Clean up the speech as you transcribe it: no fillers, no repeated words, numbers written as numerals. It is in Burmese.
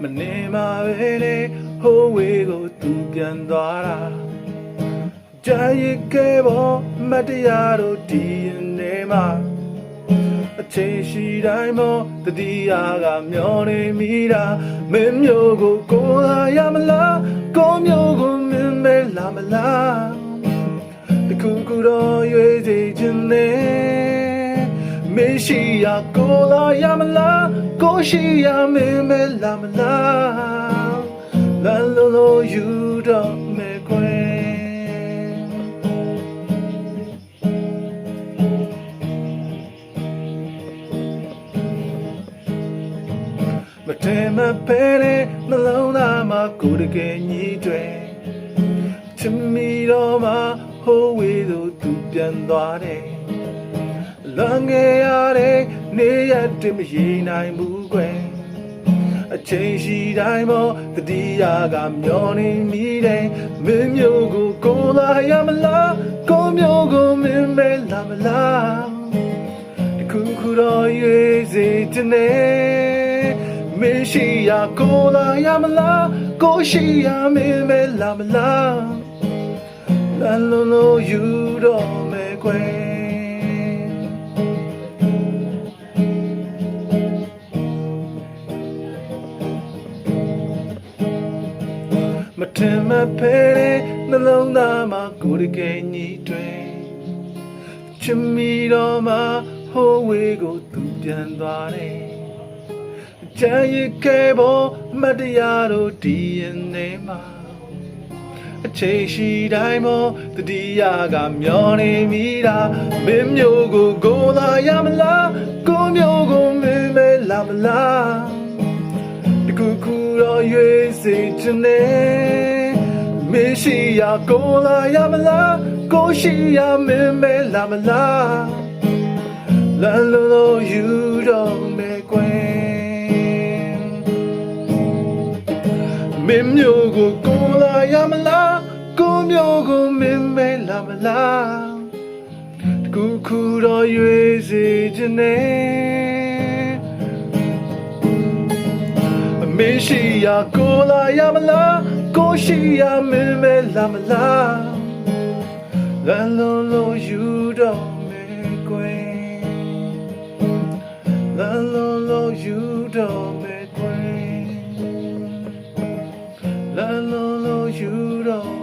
မနေမှာပဲလေဟိုးဝေးကိုသူပြန်သွားတာကြာရစ်ခဲ့ပေါ်မတရားတို့ဒီနေမှာအချိန်ရှိတိုင်းမောတတိယကမျောနေမိတာမင်းမျိုးကိုကိုလာရမလားကိုမျိုးကိုမင်းမဲလာမလားတခုခုတော့ရွေးစေချင်နေမရှိရကိုလာရမလားကိုရှိရမင်းမဲလာမလားလာလို့ယူတော့မယ်ခွဲမထဲမဖဲတဲ့နှလုံးသားမှာကိုယ်တကယ်ညီးတွေချစ်မိတော့မှဟိုးဝေးသူပြန်သွားတယ်လမ်းငယ်ရတဲ့နေရတဲ့မရေနိုင်ဘူးကွယ်အချိန်ရှိတိုင်းပေါ်တတိယကမျောနေမိတယ်မင်းမျိုးကိုကိုလာရမလားကိုမျိုးကိုမင်းမဲလာမလားတခုခုတော့ရွေးစေချင်တယ်မရှိရကိုလာရမလားကိုရှိရမင်းမဲလာမလားလာလို့ယူတော့မယ်ကွယ်မထင်မဖဲတဲ့နှလုံးသားမှာကိုယ်တကယ်ညီးတွေချစ်မိတော့မှဟိုးဝေးကိုသူပြန်သွားတယ်ကြံရစ်ခဲ့ပေါ်မတရားတို့ဒီရင်နေမှာအချိန်ရှိတိုင်းပေါ်တတိယကမျောနေမိတာမင်းမျိုးကိုကိုလာရမလားကိုမျိုးကိုမင်းမဲလာမလားတခုခုတော့ရွေးစေချင်တယ်မရှိရကိုလာရမလားကိုရှိရမင်းမဲလာမလားလာလို့ယူတော့မယ်ကွယ်မင်းမျိုးကိုကိုလာရမလားကိုမျိုးကိုမင်းမဲလာမလားတခုခုတော့ရွေးစေချင်တယ်မရှိရကိုလာရမလားကိုရှိရမင်းမဲလာမလားလာလို့ယူတော့မယ်ကွယ်လာလို့ယူတော့မယ်ကွယ်လာလို့ယူတော့